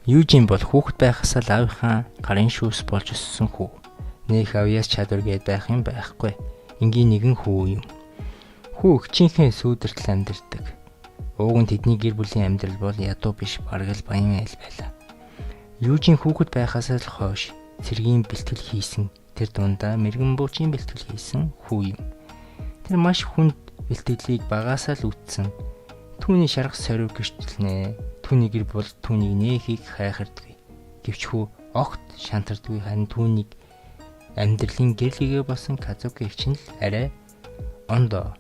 Южин бол хүүхэд байхасаа л аавынхаа гарын шүүс болж өссөн хүү. Нэх авьяас чадвар гээд байх юм байхгүй. Ингийн нэгэн хүү юм. Хүү өчийнхээ сүүдэртэл амьдардаг. Ууг нь тэдний гэр бүлийн амьдрал бол ядуу биш, бараг л баян айл байлаа. Южин хүүхэд байхасаа л хойш цэргийн бэлтгэл хийсэн. Тэр дундаа мэрэгэн буучийн бэлтгэл хийсэн хүү юм. Тэр маш хүнд бэлтгэлийг багасаа л үтсэн. Түүний шарах сорив гэрчлэнэ. Түүний гэр бол түүнийг нээхийг хайхардгүй. Гэвч хүү огт шантардгүй, харин түүнийг амьдралын гэрлэгээ болсон Казуки чинь л арай ондоо.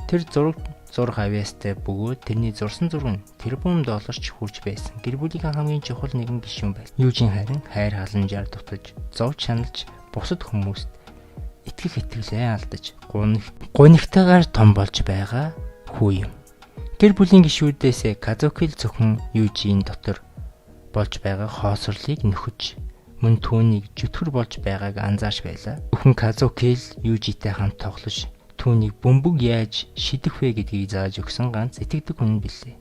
Тэр зураг авьяастай бөгөөд тэрний зурсан зураг нь тэрбум долларч хүрч байсан. Гэр бүлийн хамгийн чухал нэгэн гишүүн байл. Южин харин хайр халамжаар дутаж, зовж шаналж, бусад хүмүүст итгэлээ алдаж, гунигтайгаар том болж байгаа хүү юм. Гэр бүлийн гишүүдээс Казуки л зөвхөн Южин дотор болж байгаа хоосрлыг нөхөж, мөн түүнийг зүтгэр болж байгааг анзаарч байлаа. Зөвхөн Казуки л Южитэй хамт тоглож, түүнийг бөмбөг яаж шидэх вэ гэдгийг зааж өгсөн ганц итгэдэг хүн билээ.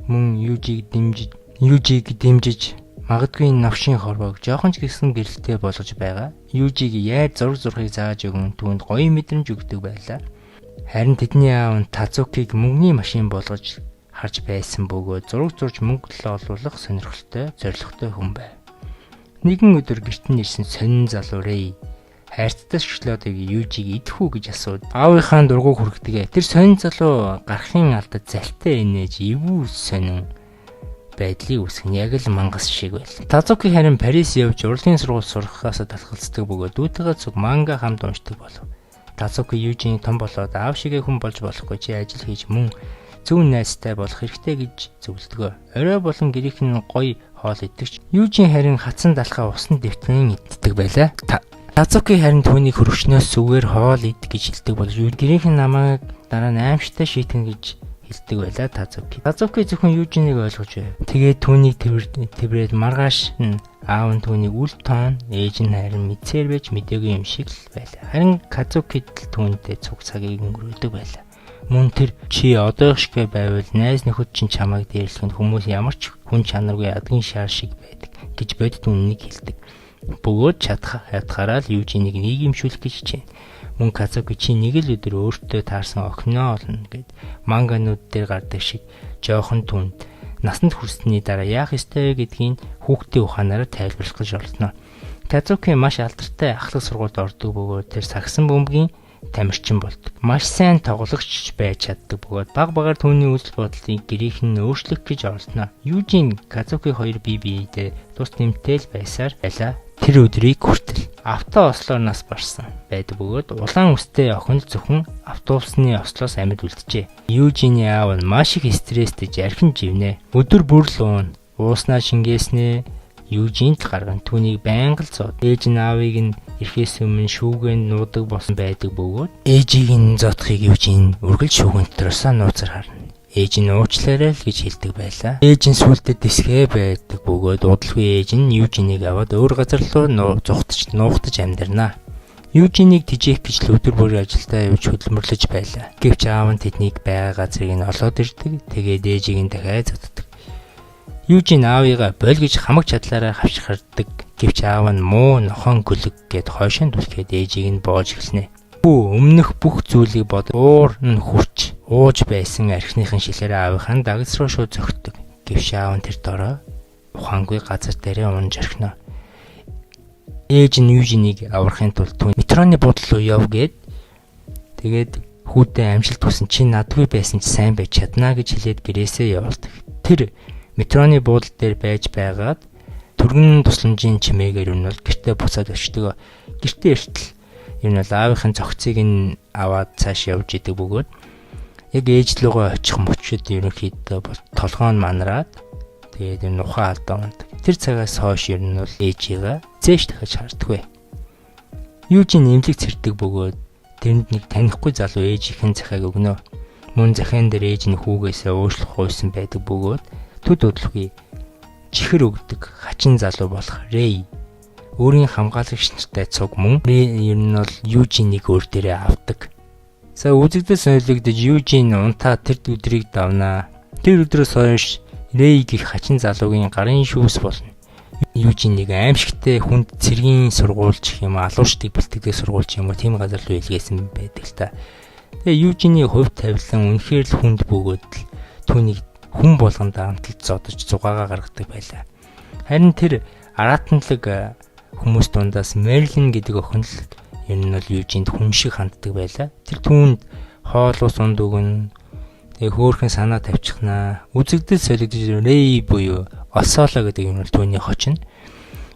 Мөн Южиг дэмжиж магадгүй навшийн хорвоог жоохон ч гэсэн гэрэлтэй болгож байгаа. Южиг яаж зургийг зааж өгөн түүнд гоё мэдрэмж өгдөг байлаа. Харин тэдний аав нь Тазукиг мөнгөний машин болгож харж байсан бөгөөд зураг зурж мөнгө олуулах сонирхолтой, зоригтой хүн байв. Нэгэн өдөр гэрт нь ирсэн сонин залуу Рэй хайрцагтай шоколадыг Южиг идэх үү гэж асууд. Аавынхаа дургуг хүргэдэг. Тэр сонин залуу гарахын алдад залтай инээж эвгүй сонин байдлыг үүсгэн яг л мангас шиг байл. Тазуки харин Парис явж урлагийн сургууль сурахаас талхалцдаг бөгөөд дүүтэйгээ цуг манга хамт уншдаг болов. Тазуки Южин том болоод аав шигээ хүн болж болохгүй, чи ажил хийж мөн зөв найзтай болох хэрэгтэй гэж зөвлөдгөө. Орой болон гэрийнх нь гоё хоол идэгч. Южин харин хатсан далхаа усан дэвтэн иддэг байлаа. Тазуки харин түүнийг хөргөчнөөс зүгээр хоол ид гэж хэлдэг болж гэрийнх нь намайг дараа нь аимшигтай шийтгэн гэж хэлдэг байлаа Тазуки. Тазуки зөвхөн Южиныг ойлгож байв. Тэгээд түүнийг тэрбрээд маргааш нь аав нь түүнийг үл тоон, ээж нь харин мэдсээр байж мэдээгүй юм шиг л байлаа. Харин Казуки түүнтэй цуг цагийг өнгөрөөдөг байлаа. Мөн тэр чи одоох шиг байвал найз нөхөд чинь чамайг дээрлэхэд хүмүүс ямар ч хүн чанаргүй адгийн шаар шиг байдаг гэж бодит үннийг хэлдэг. Бөгөөд чадхаараа л Южиныг нийгэмшүүлэх гэж хичээнэ. Мөн Казуки чи нэг л өдөр өөртөө таарсан охиноо олно гэд манганууд дээр гардаг шиг жоохон түнд насанд хүрсний дараа яах ёстой вэ гэдгийг хүүхдийн ухаанаараа тайлбарлах гэж оролдоно. Казуки маш алдартай ахлах сургуульд ордог бөгөөд тэр сагсан бөмбөгийн тамирчин болдог. Маш сайн тоглогч байж чаддаг бөгөөд багаар түүний үзэл бодлыг гэрийнх нь өөрчлөх гэж оролдоно. Южин Казуки хоёр бие биедээ тус нэмтэл байсаар байлаа. Тэр өдрийг хүртэл авто ослоор нас барсан байдаг бөгөөд улаан үстэй охин л зөвхөн автобусны ослоос амьд үлджээ. Южиний аав нь маш их стресстэй жархин живнэ. Өдөр бүр л ууснаа шингээснэ. Южинд гарган түүнийг байнга л зод. Ээж нь аавыг нь ирэхээс өмнө шүүгэн нуудаг болсон байдаг бөгөөд ээжийг нь зодохыг Южин үргэлж шүүгэн дотроосаа нууцаар харна. Ээж нь уучлаарай л гэж хэлдэг байлаа. Ээж нь сүултээ дисгээ байдаг бөгөөд удалгүй ээж нь Южинийг аваад өөр газар руу нуугдаж амьдарнаа. Южинийг тижээх гэж л өдөр бүр ажилдаа явж хөдөлмөрлөж байлаа. Гэвч аав нь тэднийг байгаа газрыг нь олоод ирдэг. Тэгээд ээжийг нь дахиад зоддог. Южин аавыгаа боль гэж хамаг чадлаараа хавчгардаг. Гэвч аав нь муу нохон гөлөг гэд хойшонд түлхээд ээжийг нь боож эхэлнэ. Өмнөх бүх зүйлийг бод уур нь хүрч ууж байсан архиныхын шилээр аавынхаа дагц руу шууд зөгтдөг. Гэвч аав нь тэр дорой ухаангүй газар дээрээ унж орхино. Ээж нь Южинийг аврахын тулд метроны буудлын руу яв гээд тэгээд хүүтэй амжилт хүсэн чи надгүй байсан ч сайн байж чаднаа гэж хэлээд гэрээсээ явуулдаг. Тэр метроны буудлын дээр байж байгаад түргэн тусламжийн чимээгээр нь бол гэртээ буцаад очдөг. Гэртээ иртэл энэ бол аавынхын цогцыг нь аваад цааш явж идэг бөгөөд яг ээж лугаа очих мөчөд ерөнхийдөө толгоон манараад тэгээд энэ ухаан алдаа ундаг. Тэр цагаас хойш ер нь бол ээжигээ зээш дахиж хардаггүй. Южин эмнэлэг цэрдэг бөгөөд тэрэнд нэг танихгүй залуу ээжийнхэн захиаг өгнө. Мөн захиан дээр ээж нь хүүгээсээ уушлах хойсон байдаг бөгөөд төд өдлөхгүй чихэр өгдөг хачин залуу болох Рэй өөрийн хамгаалагч нартай цуг мөн ер нь бол Южинийг өөр дээрээ авдаг. За үзэгдэл сонирхогдож Южин унтаа тэр өдрийг давнаа. Тэр өдрөөс хойш Рейг их хачин залуугийн гарын шүүс болно. Юужин нэг аимшигтэй хүнд цэргийн сургуульч юм алуушдыг бэлтгэдэг сургуульч юм уу тийм газар руу илгээсэн байдаг л та. Тэгээ Юужиний хувь тавилан үнэхээр л хүнд бөгөөд л түүнийг хүн болгонд амталд зодож зугаагаа гаргадаг байлаа. Харин тэр аратанлаг хүмүүс дундаас Мерлин гэдэг охин л ер нь бол Юужинд хүн шиг ханддаг байлаа. Тэр түүнд хоолуус унд өгнө. Тэгээ хөөхөн санаа тавьчихнаа. Үзэгдэл солигдож Рэй буюу Осоло гэдэг юм бол түүний хочин.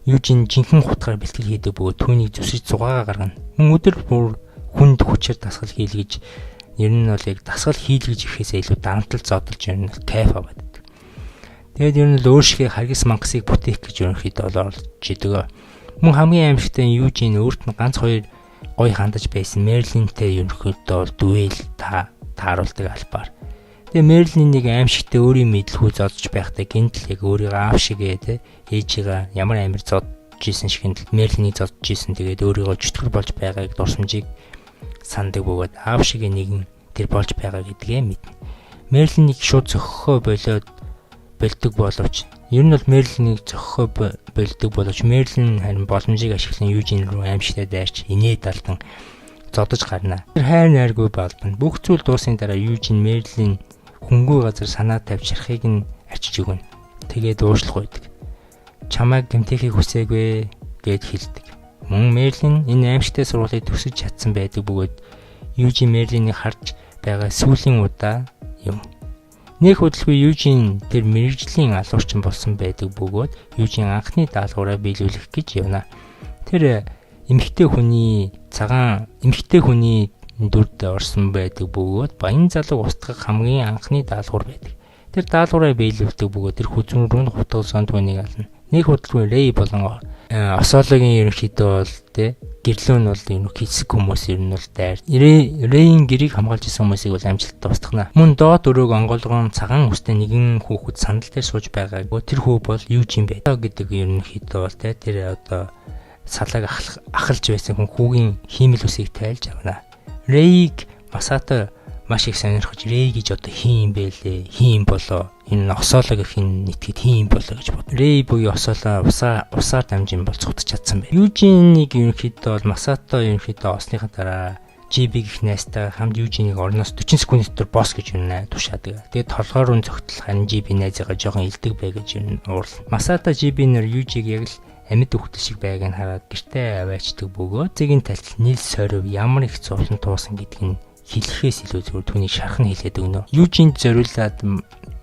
Юужин жинхэнэ хутгаар бэлтгэл хийдэг бөгөөд түүнийг зүсэж зугаагаа гаргана. Мөн өдөр бүр хүнд хүчээр дасгал хийлгэж ер нь бол яг дасгал хийлгэж ирэхээсээ илүү дамтал зодолж ер нь кайф аваад байдаг. Тэгээд ер нь л өөршгөө харгас мангасыг бүтээх гэж ерөнхийдөө орж идэг. Мөн хамгийн аимшигтай Юужин өөрт нь ганц хоёр гой хандаж байсан Мерлинтэй ерөнхийдөө дуэл тааруулдаг албаар. Тэгээ Мерлин нэг аимшигтай өөрийн мэдлгүй зодж байхдаа гинтл яг өөрийгөө аав шигээ те ээжигээ ямар амир зодж исэн шиг л Мерлинийг зодж исэн. Тэгээд өөрийгөө чөтгөр болж байгааг дурсамжийг сандаг бөгөөд аав шигээ нэгэн тэр болж байгаа гэдгээ мэднэ. Мерлинийг шууд зөхөхөө болдог боловч ер нь бол Мерлинийг зөхөхөө болдог боловч Мерлин харин боломжийг ашиглан Юужин руу аимшигтай дайрч инээд алдан зодож гарна. Тэр хайр найргүй балбана. Бүх зүйл дуусны дараа Юужин Мерлин хөнгөө газар санаа тавьж шарахыг нь арчиж өгнө. Тэгээд уушлах байдаг. Чамайг гэмтээхийг хүсээгүй гэд хэлдэг. Мөн Мерлин энэ аимшигтай сургуулийг төгсөж чадсан байдаг бөгөөд Юужин Мерлинийг харж байгаа сүүлийн удаа юм. Нэг хөдөлгөө Юужин тэр мэрэгжлийн алуурчин болсон байдаг бөгөөд Юужин анхны даалгавраа биелүүлэх гэж явна. Тэр эмэгтэй хүний дүрд орсон байдаг бөгөөд баян залуу устгах хамгийн анхны даалгавар байдаг. Тэр даалгавраа биелүүлдэг бөгөөд тэр хүзүүн рүү хутгалсан түүнийг ална. Нэг хөдөлгөөн Рэй болон Осологийн ерөнхийдөө бол гэрлөө нь бол хэсэг хүмүүс ер нь бол дайр. Рэйн гэрийг хамгаалж исэн хүмүүсийг бол амжилттай устгана. Мөн доод өрөөг онгойлгон цагаан үстэй нэгэн хүүхэд сандал дээр сууж байгааг тэр хүү бол Юужин байдаг гэдэг ерөнхийдөө бол тэр одоо салааг ахалж байсан хүн хүүгийн хиймэл үсийг тайлж авна. Рейг Масата маш их сонирхож Рэй гэж одоо хин юм бэ лээ? Хин болоо. Энэ Осоло гэх энэ нэтгэд хин юм болоо гэж бод. Рэй буюу Осоло усаар дамжин бол цугтаж чадсан бай. Юужинийг ерөнхийдөө бол Масата ерөнхийдөө осныхаа дараа GB гэх найзтай хамт Юужинийг орноос 40 секунд дотор босс гэж тушаадаг. Тэгээд толгоор нь зөгтөл харин GB найзыгаа жоохон илдэг бай гэж уурал. Масата GB нэр Юужиг яг л амьд хүүхдэл шиг байгааг нь хараад гэртээ аваачдаг бөгөөд зэгийн талд нийл сорив ямар их зовлон туусан гэдгийг нь хэлэхээс илүү зөв түүнийг шархан хэлээд өгнө. Юужинд зориулаад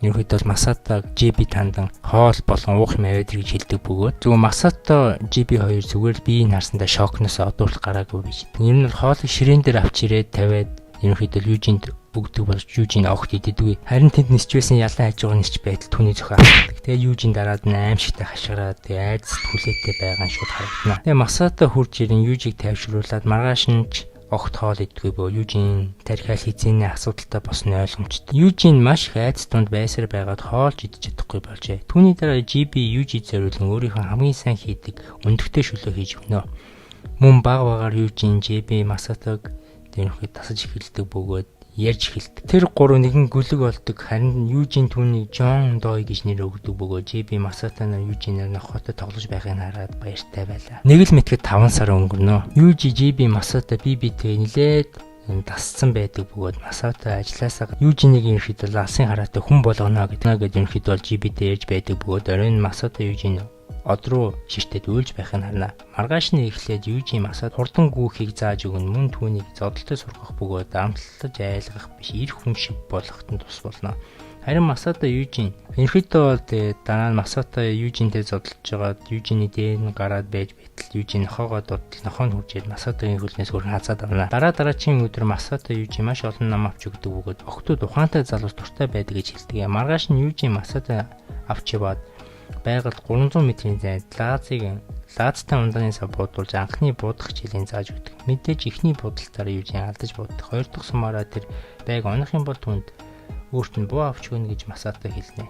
ерөнхийдөө Масата GB тандан хоол болон уух юм аваад гэж хэлдэг бөгөөд зөвхөн Масата GB хоёр зүгээр л биеийг харсандаа шокноос одуулах гараагүй биш. Ер нь хоолыг ширээн дээр авч ирээд тавиад ерөнхийдөө Юужинд өгдөг болж Юужин огт идэггүй. Харин тэнд нисч байсан ялан хажуугаар нисч байтал түүний зөхөө авдаг. Тэгээ Юужин дараад нь аимшигтай хашгираад тэгээ айдас хүлээтэй байгаа нь шууд харагдана. Тэгээ Масата хурж ирэн Юужиг тайвшруулад маргааш нь огт хоол идэггүй бөө Юужин тархиал хизээний асуудалтай босноо ойлгомжтой. Юужин маш их айдас тунд байсаар байгаад хоолж идэж чадахгүй болжээ. Түүний дараа GB Юужид зориулсан өөрийнхөө хамгийн сайн хийдэг өндөгтэй шөлөө хийж өгнө. Мөн баг багаар Юужин GB Масатаг тэрхүү тасаж эхэлдэг бөгөөд ярьж эхэлдэг. Тэр гурав нэгэн гүлэг болдог. Харин Юужин түүнийг Жон Дой гэж нэр өгдөг бөгөөд GB Масата нар Юужинээр нохотой тоглож байхыг хараад баяртай байлаа. Нэг л мэтгэд 5 сар өнгөрнө. Юужи GB Масата BBT нилээд тасцсан байдаг бөгөөд Масата ажилласаа Юужинийг ерөнхийдөө алсын хараатай хүн болгоно гэдэг ерөнхийдөө GB-тэй ярьж байдаг бөгөөд оройн Масата Юужин од руу ширтээд уйлж байхыг харна. Маргааш нь эхлээд Юужин Масад хурдан гүүхийг зааж өгнө. Мөн түүнийг зодолтой сургах бөгөөд амтлаж айлгах биш ир хүн шиг болгоход нь тус болно. Харин Масата Юужин ерөнхийдөө бол дараа нь Масата Юужинтэй зодолж байгаад Юужины дээр нь гараад байж байтал Юужин нохоогоо дутал нохоо нь хурж ир Масатагийн хөлнөөс хөрөн хазаад авна. Дараагийн өдөр Масата Юужин маш олон ном авч өгдөг бөгөөд охтууд ухаантай залуус дуртай байдаг гэж хэлдэг. Маргааш нь Юужин Масата авч яваад байгаль 300 м-ийн зайд лаазтай ундааны сав буудуулж анхны буудах хичээлийн зааж өгдөг. Мэдээж эхний буудалтаараа Юужин алдаж бууддаг. Хоёр дахь сумаараа тэр байг оных юм бол түнд өөрт нь буу авч өгнө гэж Масата хэлнэ.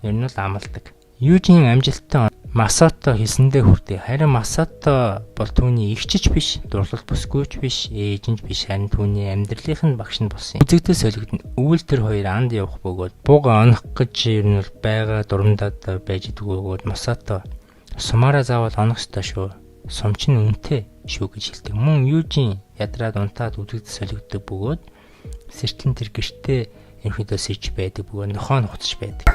Ер нь л амладаг. Юужин амжилттай Масато хэлсэндээ хүрдэг. Харин Масато бол түүний эгчч биш, дурлал бүсгүйч биш, ээжинч биш, харин түүний амьдралын багш нь болсон юм. Үзэгдэл солигдно. Өвөл тэр хоёр анд явах бөгөөд бууга онох гэж ер нь бол байгаа дурамдаад байж идэг бөгөөд Масато сумаараа заавал онох ёстой шүү. Сум чинь үнэтэй шүү гэж хэлдэг. Мөн Южин ядраад унтаад үзэгдэл солигддог бөгөөд сэртлэн тэр гэртээ ерөнхийдөө сэрж байдаг бөгөөд нохоо нуцж байдаг.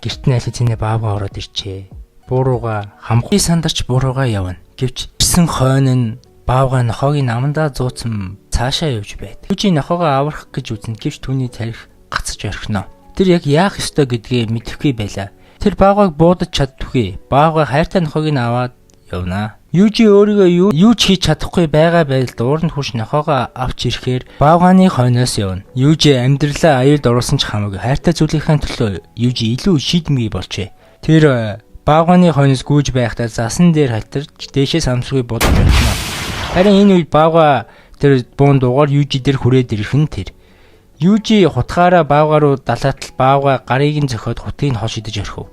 Гэрт нь аль хэзээ баавга ороод ирчээ. Буурууга хамгүй сандарч буурууга явна. Гэвч ирсэн хойно нь баавга нохоогийн намандаа зууцсан цаашаа явж байдаг. Южин нохоогоо аврах гэж үзнэ. Гэвч түүний тарих гацж орхино. Тэр яг яах ёстой гэдгээ мэдэхгүй байлаа. Тэр баавгаг буудаж чаддаггүй. Баавга хайртай нохоог нь аваад явна. Южи өөрийгөө юу ч хийж чадахгүй байгаа байдалд ууранд хурж нохоогоо авч ирэхээр баавганы хойноос явна. Южи амьдралаа аюулд оруулсан ч хамаагүй хайртай зүйлийнхээ төлөө Южи илүү шийдэмгий болжээ. Тэр баавганы хойноос гүйж байхдаа засан дээр хатарч дээшээ самсгүй бодож байна. Харин энэ үед баавга тэр буун дуугаар Южи дээр хүрээд ирэх нь тэр. Южи хутгаараа баавга руу далаатал баавга гарыг нь зөхиод хутгийг нь хол шидэж орхив.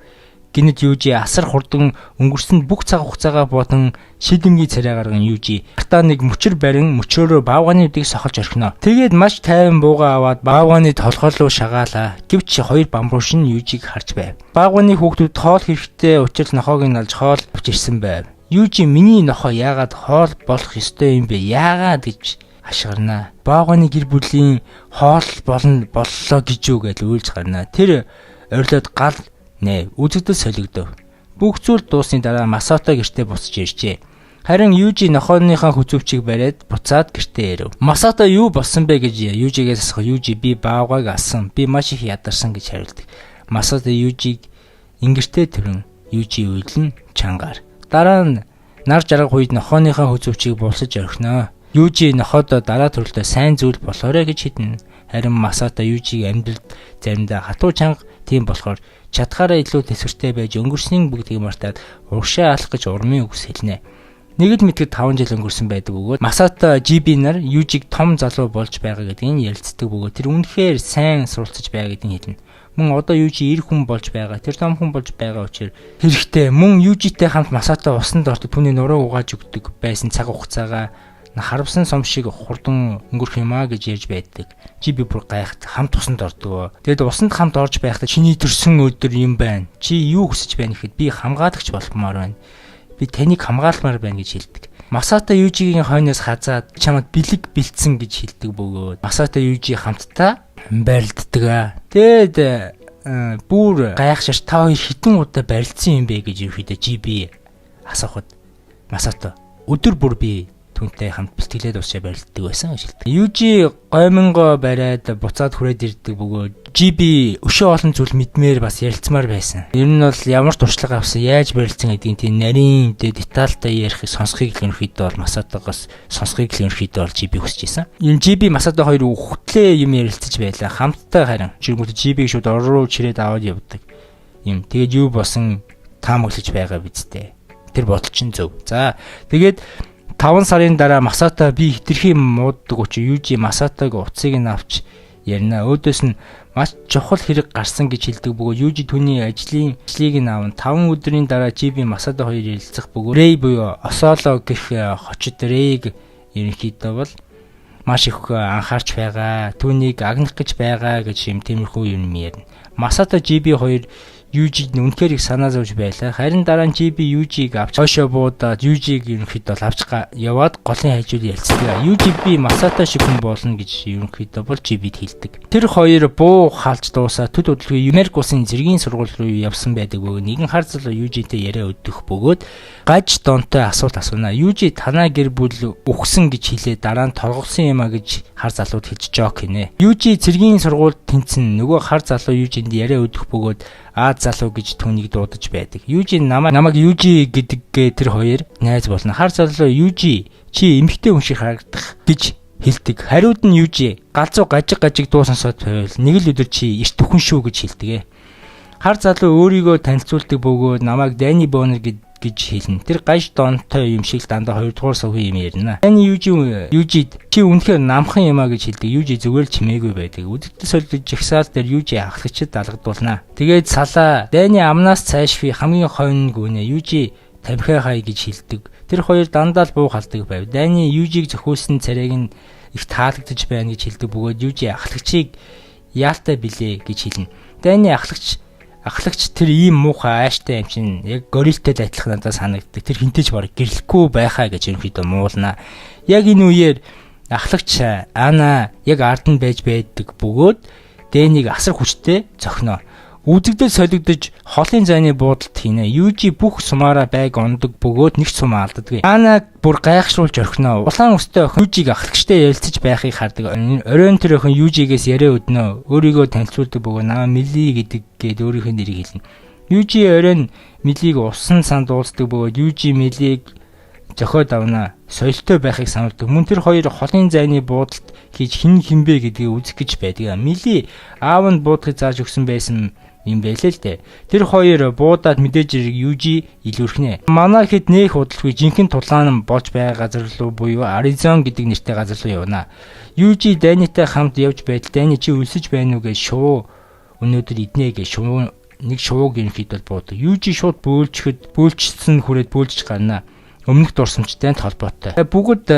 Гинэт Южи асар хурдан өнгөрсөн бүх цаг хугацаагаа бодон шийдэмгий царай гарган Южи гартаа нэг мөчөр барин мөчөөрөө баавганы үдийг сохолж орхино. Тэгээд маш тайван бууга аваад баавганы толгой руу шагаалаа. Гэвч хоёр бамбууш нь Южиг харж байв. Баавганы хүүхдүүд хоол хэрэгтэй учраас нохоог нь алж хоол авч ирсэн байв. Южи миний нохоо яагаад хоол болох ёстой юм бэ? Яагаад гэж хашгирнаа. Баавганы гэр бүлийн хоол боллоо гэж юу гэж үйлж гарнаа. Тэр орилоод гал үзэгдэл солигдов. Бүх зүйл дуусны дараа Масато гэртээ буцаж иржээ. Харин Южи нохооныхаа хүзүүвчийг бариад буцаад гэртээ ирэв. Масато юу болсон бэ гэж Южигээс асуух. Южи би баавгаг алсан. Би маш их ядарсан гэж хариулдаг. Масато Южиг ингэртээ төрөн Южи үйлэн чангаар. Дараа нь нар жаргах үед нохооныхаа хүзүүвчийг булсаж орхино. Южи нохоодоо дараа төрөлтөө сайн зүйл болохоорой гэж хэлнэ. Харин Масато Южиг амьдралд заримдаа хатуу чанга тийм болохоор чадхаараа илүү төсвөртэй байж өнгөрсний бүгдийг мартаад урагшаа алах гэж урмын үгс хэлнэ. Нэг л мэдгэд 5 жил өнгөрсөн байдаг бөгөөд Масато Жиби нар Южиг том залуу болж байгаа гэдгийг ярилцдаг бөгөөд тэр үнэхээр сайн суралцж байгаа гэдгийг хэлнэ. Мөн одоо Южи эр хүн болж байгаа. Тэр том хүн болж байгаа учраас хэрэгтэй. Мөн Южитэй хамт Масато усанд ордог түүний нуруу угааж өгдөг байсан цаг хугацаагаа харавсан сум шиг хурдан өнгөрөх юмаа гэж ярьж байдаг. Жиби бүр гайхад хамт усанд ордог. Тэгэд усанд хамт орж байхдаа чиний төрсөн өдөр юм байна. Чи юу хүсэж байна гэхэд би хамгаалагч болмоор байна. Би таныг хамгаалмаар байна гэж хэлдэг. Масато Южигийн хойноос хазаад чамд бэлэг бэлдсэн гэж хэлдэг бөгөөд Масато Южи хамтдаа барилддаг. Тэгэд бүр гайхширч та хоёр хитэн удаа барилдсан юм бэ гэж ерөөдөө Жиби асуухад Масато өдөр бүр би түнтэй хамт бэлтгэлээд уушаа барилддаг байсан гэж хэлдэг. Южи гоймонго бариад буцаад хүрээд ирдэг бөгөөд Жиби өшөө олон зүйл мэдмээр бас ярилцмаар байсан. Ер нь бол ямар туршлага авсан, яаж барилдсан гэдгийг тийм нарийн детальтай ярих сонсхийг л ерөнхийдөө бол Масатогоос сонсхийг л ерөнхийдөө бол Жиби хүсэж байсан. Энэ Жиби Масато хоёр хөтлөө юм ярилцаж байлаа. Хамтдаа харин жиргүүт Жибиг шууд ор руу чирээд аваад явдаг. Юм. Тэгээд юу босон таамаглаж байгаа бидтэй. Тэр бодол чинь зөв. За тэгээд 5 сарын дараа Масато би хитрхи мууддаг учраас Южи Масатог уцыг нь авч ярина. Өөдөөс нь маш чухал хэрэг гарсан гэж хэлдэг бөгөөд Южи түүний ажлыг нь аван 5 өдрийн дараа Жиби Масато хоёр ярилцах бөгөөд Рэй буюу Осоло гэх хочид Рэйг ерөнхийдөө бол маш их анхаарч байгаа. Түүнийг агнах гэж байгаа гэж юм тиймэрхүү юм ярина. Масато Жиби хоёр Южиг үнэхээр их санаа зовж байлаа. Харин дараа нь Жиби Южиг авч хойшоо буудаад Южиг ерөнхийдөө авч яваад голын хажууд ялцдаг. Южи би Масато шиг хүн болно гэж ерөнхийдөө бол Жибид хэлдэг. Тэр хоёр буу халж дуусаа төд хөдөлгөөний Америк улсын зэргийн сургууль руу явсан байдаг бөгөөд нэгэн хар залуу Южитэй яриа өдөх бөгөөд гаж донтой асуулт асууна. Южи танаа гэр бүл үхсэн гэж хэлээ дараа нь торгосон юм а гэж хар залууд хэлж жок хийнэ. Южи зэргийн сургуульд тэнцэн нөгөө хар залуу Южинд яриа өдөх бөгөөд залуу гэж түүнийг дуудаж байдаг. Южи намайг Южи гэдэггээ тэр хоёр найз болно. Хар залуу Южи чи эмэгтэй хүн шиг харагдах гэж хэлдэг. Хариуд нь Южи галзуу гажиг дуу сонсоод байвал нэг л өдөр чи эрт хүн шүү гэж хэлдэг. Хар залуу өөрийгөө танилцуулдаг бөгөөд намайг Дани Бонер гэж гэж хэлнэ. Тэр гаж донтой юм шиг дандаа 2 дугаар сувгийн юм ярина. Таны Южи чи үнэхээр намхан юм а гэж хэлдэг. Южи зүгээр л чимээгүй байдаг. Үзэгдэл солигдож жагсаал дээр Южи ахлагчид алгадуулна. Тэгээд салаа Дайны амнаас цаашгүй хамгийн хойно гүнэ Южи тамхи хай гэж хэлдэг. Тэр хоёр дандаа л буу халдаг байв. Дайны Южиг зөхиүүлсэн царайг нь их таалагдж байна гэж хэлдэг бөгөөд Южи ахлагчийг яалтай билээ гэж хэлнэ. Дайны ахлагч тэр ийм муухай ааштай юм чинь яг горилтэй адилхан надад санагддаг. Тэр хинтэж бараг гэрлэхгүй байхаа гэж ерөнхийдөө муулна. Яг энэ үеэр ахлагч Ана яг ард нь байж байдаг бөгөөд Дэнийг асар хүчтэй зохино. Үзэгдэл солигдож холын зайны буудалд хийнэ. Южи бүх сумаараа байг ондог бөгөөд нэг сум алддаг. Анаг бүр гайхшруулж орхино. Улаан өстэй охин Южиг ахлагчтай ярилцаж байхыг хардаг. Оройн тэр охин Южигээс яриа өднө. Өөрийгөө танилцуулдаг бөгөөд намаа Мили гэдэг өөрийнхөө нэрийг хэлнэ. Южи оройн Милиг усан санд уулздаг бөгөөд Южи Милиг зохиод авна. Соёлтой байхыг сануулдаг. Мөн тэр хоёр холын зайны буудалд хийж хинбэ гэдгийг үзэх гэж байдаг. Мили аав нь буудахыг зааж өгсөн байсан юм байлээ л дээ. Тэр хоёр буудаад мэдээж Южи илүүрхнэ. Манай хэд нээх удалгүй жинхэнэ тулгаан болж байгаа газар руу буюу Аризон гэдэг нэртэй газар руу явна. Южи Дайнитай хамт явж байтал Дайни чи өлсөж байна уу гэж шувуу өнөөдөр иднэ гэж шувуу нэг шувууг ерөнхийдөө буудаг. Южи шууд бөөлчсөн хүрээд бөөлж гарна. Өмнөх дурсамжтай холбоотой. Бүгд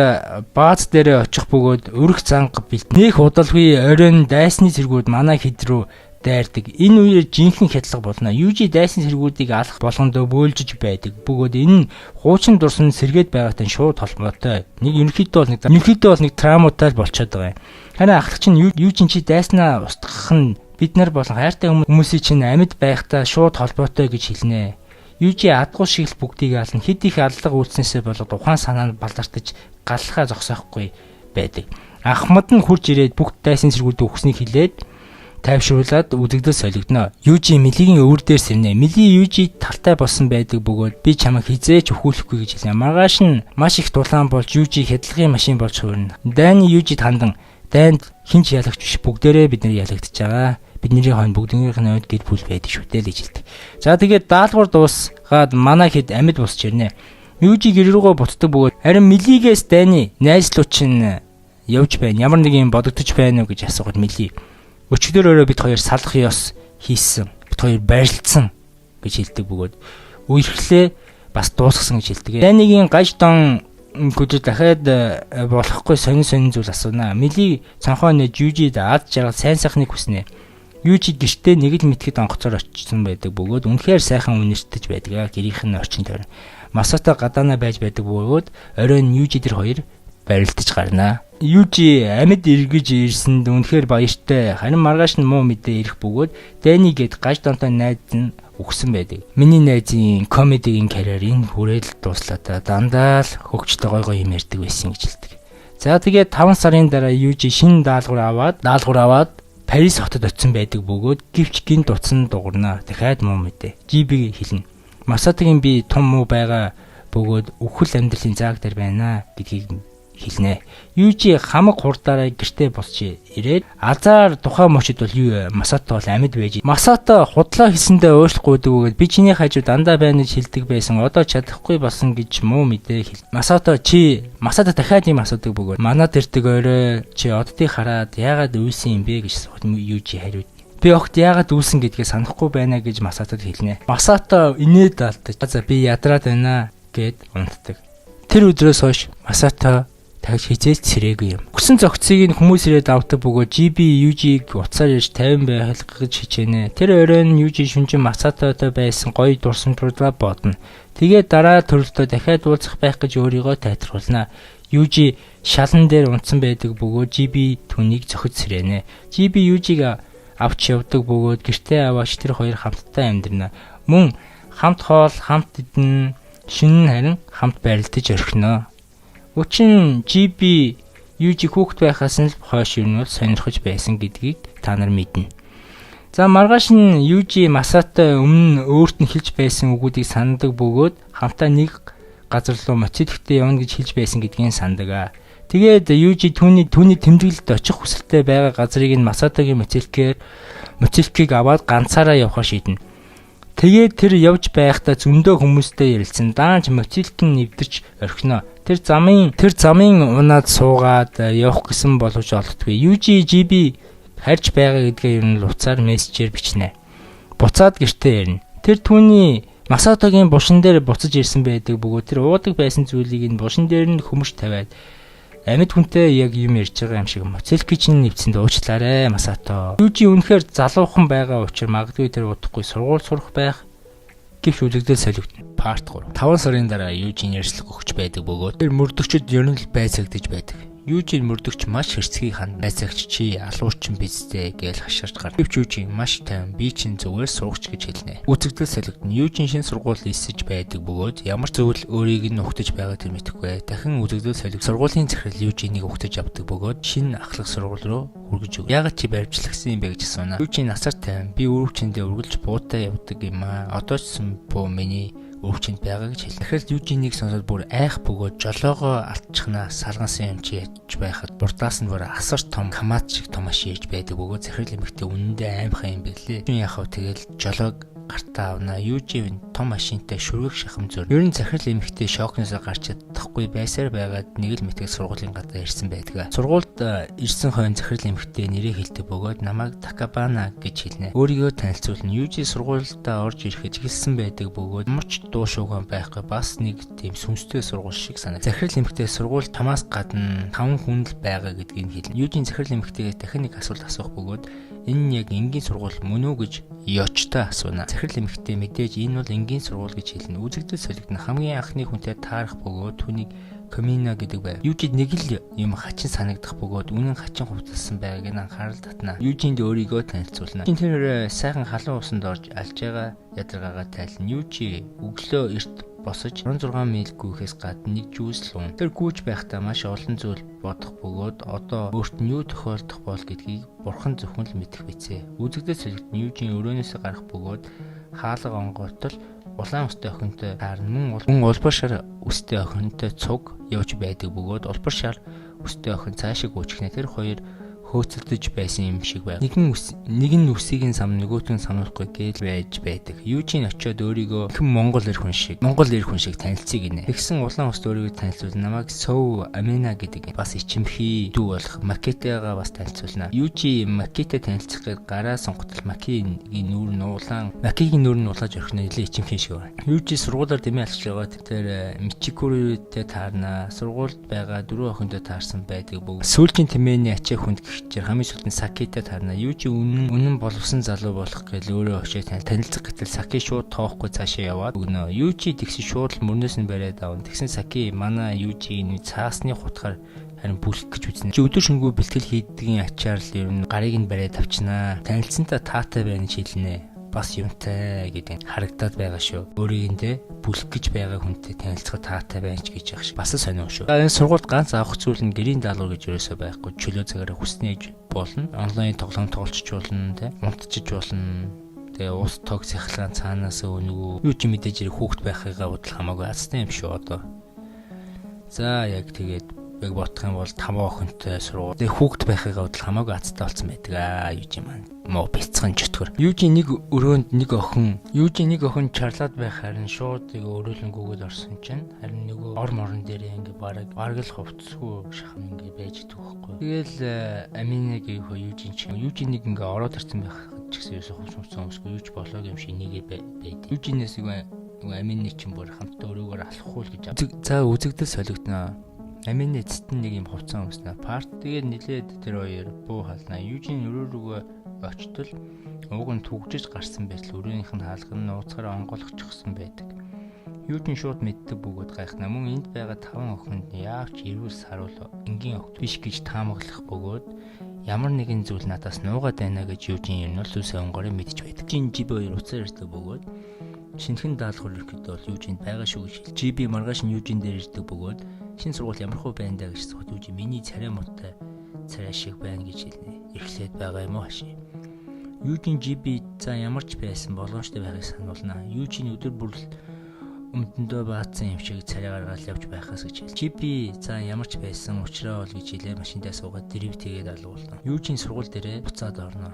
бааз дээр очих бөгөөд өрх занга бэлт. Нээх удалгүй оройн дайсны цэргүүд манай хэд рүү дайрдаг. Энэ үеэр жинхэнэ хядлага болно. Южи дайсны цэргүүдийг алах болгондоо бөөлжиж байдаг. Бөгөөд энэ хуучин дурсамж сэргээд байгаатай шууд холбоотой. Ерөнхийдөө бол нэг трауматай болчиход байгаа юм. Харин ахлагч нь Южи чи дайснаа устгах нь бид нар болон хайртай хүмүүсийн чинь амьд байхдаа шууд холбоотой гэж хэлнэ. Южи адгуу шиг л бүгдийг ална. Хэд их аллага үйлснээсээ болоод ухаан санаа нь балдартаж галлахаа зогсоохгүй байдаг. Ахмад нь хурж ирээд бүх дайсны цэргүүдийг өгснийг хэлээд тайвшруулад үзэгдэл солигдно. Южи Милигийн өвөр дээр сэрнэ. Мили Южи талтай болсон байдаг бөгөөд би чамайг хизээч өхүүлэхгүй гэж хэлнэ. Маргааш нь маш их дулаан болж Южи хядлагын машин болж хуурна. Дайны Южид хандан дайнд хинч ялагч биш бүгдээрээ бид нар ялагдчихж байгаа. Бидний хойно бүгднийх нь ойд гэр бүл байдаг шүү дээ гэж хэлдэг. За тэгээд даалгавар дуусгаад манай хэд амьд босч ирнэ. Южи гэр рүүгээ буцдаг бөгөөд харин Милигээс Дайны найзлууч нь явж байна. Ямар нэг юм бодогдож байна уу гэж асуугаад Мили өчигдөр бид хоёр салах ёс хийсэн. Бид хоёр байрлалцсан гэж хэлдэг бөгөөд үерхлээ бас дуусгасан гэж хэлдэг. Дайныгийн гаж дон гүдэр дахиад болохгүй сонин зүйл асууна. Мили цанхоо нэж Южид ад жаргал сайн сайхныг хүснэ. Южи гэртээ нэг л мэтгэд онцоор очсон байдаг бөгөөд үнэхээр сайхан үнэртэж байдаг. Гэрийнх нь орчин тойрон. Масата гадаана байж байдаг бөгөөд оройн Южи тэр хоёр барилдаж гарна. Южи амьд эргэж ирсэнд үнэхээр баяртай. Харин маргааш нь муу мэдээ ирэх бөгөөд Дайни гээд гаж донтой найз нь өгсөн байдаг. Миний найзын комедигийн карьер энэ хүрээлэл дуслаа та дандаа л хөгжтэй гой юм ярьдаг байсан гэж хэлдэг. За тэгээд 5 сарын дараа Южи шинэ даалгавар аваад Парис хотод очисон байдаг бөгөөд гівч гинт утсан дуурна. Дахиад муу мэдээ. GB хэлнэ. Масатагийн би том муу байгаа бөгөөд өвхөл амьдралын зааг дээр байна гэдгийг хэлнэ. Южи хамаг хурдаараа гэртээ босч ирээд азар тухайн мөчид бол Масата бол амьд байж. Масата худлаа хийсэндээ уушлахгүй бөгөөд би чиний хажууд дандаа байна гэж хэлдэг байсан. Одоо чадахгүй болсон гэж муу мэдээ хэл. Масата дахиад юм асуудаг бөгөөд манад ирдэг орой чи оддыг хараад яагаад үйлсэн юм бэ гэж Южи хариуд. Би огт яагаад үйлсэн гэдгээ санахгүй байна гэж Масатад хэлнэ. Масата инээд алдаж. За би ядраад байна гэд унтдаг. Тэр өдрөөс хойш Масата тагж хизээч цэрээгүй юм. Өгсөн зохицыг нь хүмүүс ирээд авдаг бөгөөд GB Южиг уцаар ирж 50 байх гэж хичээнэ. Тэр оройн Южи шүнжин Масататай байсан гоё дурсамжлуулаа бодно. Тэгээд дараа төрөлтөө дахиад уулзах байх гэж өөрийгөө тайлбарлана. Южи шалан дээр унтсан байдаг бөгөөд GB түүнийг зохиж сэрэнэ. GB Южиг авч явдаг бөгөөд гэртээ аваач тэр хоёр хамтдаа амьдрна. Мөн хамт хоол, хамт идэн, шинэ харин хамт барилдаж орхино. Өчигдөр GB Южи хүүхэд байхаас нь хойш юу нь сонирхож байсан гэдгийг та нар мэднэ. За маргааш нь Южи Масата өмнө өөрт нь хэлж байсан үгүүдийг сандаг бөгөөд хамтаа нэг газар руу моцидхтэй явна гэж хэлж байсан гэдгийг сандаг. Тэгээд Южи түүний тэмдэглэлд очих хүсэлтэй байгаа газрыг нь Масатагийн моцидхийг аваад ганцаараа явахаар шийднэ. Тэгээд тэр явж байхдаа зөндөө хүмүүстэй ярилцсан. Даанч мотоциклын нэвдэрч орхино. Тэр замын унаад суугаад явах гэсэн боловч олддгүй. UGB харж байгаа гэдгээ ер нь уцаар мессежээр бичнэ. Буцаад гэртээ ярина. Тэр түүний Масатогийн бушин дээр буцаж ирсэн байдаг бөгөөд тэр уудаг байсан зүйлийг энэ бушин дээр нь хөмөрч тавиад амьд хүнтэй яг юм ярьж байгаа юм шиг мотоциклыг чинь нэвцэнд уучлаарай Масато. Юужи үнэхээр залуухан байгаа учраас магадгүй тэр удахгүй сургууль сурах байх гэвч үлэгдэл солигдно. Part 3. 5 сарын дараа Юужин ярьслаг өгч байдаг бөгөөд тэр мөрдөгчд ер нь л байцагдж байдаг. Юужин мөрдөгч маш хэрцгий ханд байцаагч чи алуурчин бизтэй гэж хаширч гар. Гэвч Юужин маш тайван би чинь зүгээр сурагч гэж хэлнэ. Үзэгдэл солигдно. Юужин шин сургууль эсэж байдаг бөгөөд ямар зүйл өөрийг нь ухтаж байгаа тэр мэдэхгүй. Дахин үзэгдэл солиг сургуулийн захирал Юужиныг ухтаж авдаг бөгөөд шинэ ахлах сургууль руу хүргэж өг. Ягаад чи баримтлагсан юм бэ гэж асууна. Юужин насар тайван би өрөвчөндөө үргэлж буутай явдаг юм аа. Одоо ч буу миний өвчөнд байгаа гэж хэлнэ. Тэгэхээр Юужиныг сонсоод бүр айх бөгөөд жолоогоо алтчихнаа салгансан юм чи ядж байхад бурдаас нь бүр асар том камат шиг том машин ээж байдаг бөгөөд захирал эмэгтэй үнэндээ аимхан юм бэлээ. Юужин яхав тэгэл жолоог гартаа авна. Юужин том машинтай шүргэг шахам зөр. Ер нь захирал эмэгтэй шокноос гарч чадахгүй байсаар байгаад нэг л мэтгэл сургуулийн гадаа ирсэн байдаг. Сургуульд ирсэн хойно захирал эмэгтэй нэрээ хэлдэг бөгөөд намайг Такабана гэж хэлнэ. Өөрийгөө танилцуулна. Юужин сургуульдаа орж ирэхэд хэлсэн байдаг бөгөөд ямарч дуу шууган байхгүй бас нэг тийм сүнстэй сургууль шиг санаг. Захирал эмэгтэй сургууль тамаас гадна 5 хүн л байгаа гэдгийг хэлнэ. Юужин захирал эмэгтэйгээ дахин нэг асуулт асуух бөгөөд энэ яг энгийн сургууль мөн үү гэж Ёчтой асууна. Захирал эмэгтэй мэдээж энэ бол энгийн сургууль гэж хэлнэ. Үзэгдэл солигдно. Хамгийн анхны хүнтэй таарах бөгөөд түүнийг Камина гэдэг байв. Юужид нэг л юм хачин санагдах бөгөөд үнэн хачин хувцалсан байгааг нь анхаарал татна. Юужинд өөрийгөө танилцуулна. Тэр сайхан халуун усанд орж алж байгаа ядаргаагаа тайлна. Юужи өглөө эрт босож 16 миль гүйхээс гадна нэг жүүс лун. Тэр гүйж байхдаа маш олон зүйл бодох бөгөөд одоо өөрт нь юу тохиолдох бол гэдгийг бурхан зөвхөн л мэдэх бицээ. Үзэгдэл солигдно. Юужин өрөөнөөсөө гарах бөгөөд хаалга онгойтол улаан устай охинтой таарна. Мөн улбар шар устай охинтой цуг явж байдаг бөгөөд улбар шар устай охин цаашаа гүйчихнэ. Тэр хоёр хөөцөлдөж байсан юм шиг байв. Нэг нь үсийг нь сам нөгөөт нь сануулахгүй гээл байж байдаг. Юужин очиод өөрийгөө хэн Монгол эр хүн шиг танилцъя гинэ. Тэгсэн улаан уст өөрийгөө танилцуулна. Намайг Соу Амина гэдэг бас ичимхий дүү болох Макетагаа бас танилцуулна. Юужи Макета танилцах гээд гараа сонготол Макигийн нүүр нь улааж орхино нэлээ ичимхий шиг байна. Юужи сургуулаар дэмий алж байгаа тэр Мичикуритэй таарна. Сургуульд байгаа 4 охинтой таарсан байдаг бөгөөд сүүлчийн тэмээний ачаа хүнд хамгийн сүүлд нь Сакитай таарна. Юужи үнэн боловсон залуу болох гэж өөрөө очиж танилцах гэтэл Саки шууд тоохгүй цаашаа яваад өгнө. Юужи тэгсэн шууд мөрнөөс нь бариад авна. Тэгсэн Саки манай Юужигийн цаасны хутгаар харин бүлэх гэж үзнэ. Чи өдөр шөнөгүй бэлтгэл хийдгийн ачаар л ер нь гарыг нь бариад авчнаа. Танилцсантаа таатай байна гэж хэлнэ. Бас юмтай гэдэг харагдаад байгаа шүү. Өөрийнтэй бүлэх гэж байгаа хүнтэй танилцах таатай байна ч гэж яах шиг бас сонио шүү. Энэ сургуульд ганц авах зүйл нь гэрийн даалгавар гэж ерөөсөө байхгүй. Чөлөө цагаараа хүснэж болно. Онлайн тоглоом тоглолцож болно, унтчих болно. Тэгээ ус тог сахилгаан цаанаас өнгөө юу ч мэдээж ирэх хүүхэд байхыгаа бодол хамаагүй азтай юм шүү одоо. За яг тэгээд яг бодох юм бол 5 охинтой сургууль. Тэгээ хүүхэд байхыгаа бодол хамаагүй азтай болсон байдаг юу юм аа. Моо бяцхан чөтгөр. Юужин нэг өрөөнд нэг охин чарлаад байх харин шууд өрөөлөнгүүгээд орсон чинь харин нөгөө ор морон дээр ингээ бараг л хувцсгүй шахам ингээ байж идэх байхгүй. Тэгэл Аминегийн Юужиныг ингээ ороод ирсэн байх ч гэсэн ерөөсөө хувцсан өмсгүй юуч болоог юм шиг нэгэ байд. Юужинээс нөгөө Амины чинь бүр хамтдаа өрөөгөр алахгүй л гэж. За үзэгдэл солигдно. Амины эцэст нэг юм хувцсан өмснө. Парт тэгээд нилээд тэр хоёр буу халнаа. Юужин өрөөрөөгөө очтол ууг нь түгжиж гарсан байтал өрөөнийх нь хаалга нь нууцаараа онгойлгочихсон байдаг. Юужин шууд мэддэг бөгөөд гайхна. Мөн энд байгаа 5 охинд яавч эрүүл саруул энгийн огт биш гэж таамаглах бөгөөд ямар нэгэн зүйл надаас нуугаад байна гэж Юужин юм бол үсээ онгорыг мэдж байдаг. Жиби хоёр уцаар ирдэг бөгөөд шинэхэн даалгавар ирэхэд бол Юужинд байгаа шүү гэж хэл. Жиби маргааш нь Юужин дээр ирдэг бөгөөд шинэ сургууль ямар хөө байна даа гэж асуухад Юужин миний царай муутай царай шиг байна гэж хэлнэ. Эхлээд байгаа юм уу хаши. Юужин Жиби за ямар ч байсан боломжтой байхыг сануулна. Юужин өдөр бүр өмдөндөө баацсан юм шиг царай гаргаад явж байхаас гэж хэл. Жиби за ямар ч байсан уучраа бол гэж хэлээ машиндаа суугаад дэрив тэгээд алгуулна. Юужин сургууль дээрээ буцаад орно.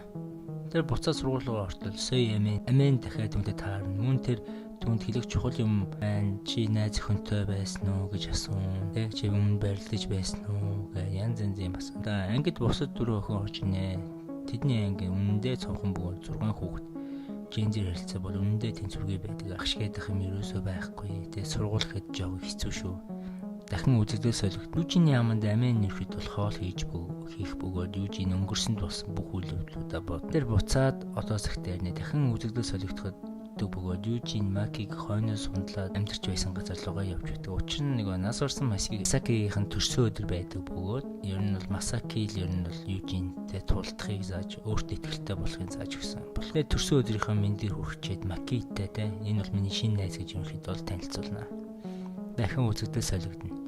Тэр буцаа сургууль руу ортол сая амин дахиад үүнтэй таарна. Мөн тэр түүнд хэлэх чухал юм байна. Чи найз өхөнтэй байсан уу гэж асуун. Тэг чи өмнө барилдаж байсан уу гэ янз янзын бас. Одоо ангид бусад 4 охин орж инэ. Тэдний анги үнэндээ цонхон бөгөөд 6 хүүхэд гензэр харилцаа бол үнэндээ тэнцвэргүй байдаг. Ах шигээд ах юм ерөөсөө байхгүй. Тэг сургууль хэд жоо хэцүү шүү. Дахин үзэгдэл солигт юужийн яаманд амин нэрхэд бол хоол хийх бөгөөд юужийн өнгөрсөнд болсон бүх үйл явдлуудаа бод. Тэр буцаад одоо цагтаарны дахин үзэгдэл солигдоход бөгөөд юужийн макиг хойноос хундлаад амьдарч байсан газар руугаа явж байдаг. Учир нь нэг нас орсон Масакигийн төрсөн өдөр байдаг бөгөөд ер нь бол Масаки л ер нь бол юужийнхтэй тулдахыг зааж өөртөө ихтэй болохыг зааж өгсөн. Тэгэхээр төрсөн өдрийнхөө мэндээр хүрчээд Макитай те энэ бол миний шинэ найз гэж юм хэд бол танилцуулна. Дахин үзэгдэл солигдно.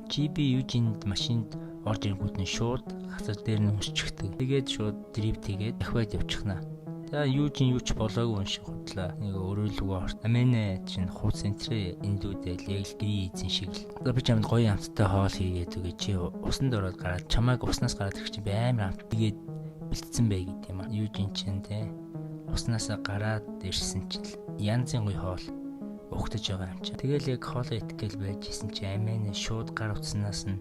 GB Южинд машинд орж ирэнгүүт нь шууд хасар дээр нь уншчихдаг. Тэгээд шууд дрифт хийгээд дахиад явчихна. За Южин юу ч болоогүй унших худлаа. Нэг өрөөлгөө орт. Амэнэ чинь хууц центрээ эндүүдэл яг л гэрийн эзэн шиг л. За би чамд гоё амттай хоол хийгээд үгүй чи усанд ороод гараад чамайг уснаас гараад ирэх чинь амар амт тэгээд бэлдсэн бай гэд юм а. Южин чинь те уснаас гараад ирсэн чинь янзын гоё хоол ухтаж байгаа юм чи. Тэгэл яг хоолоо итгэл байж исэн чи амин шууд гар утснаас нь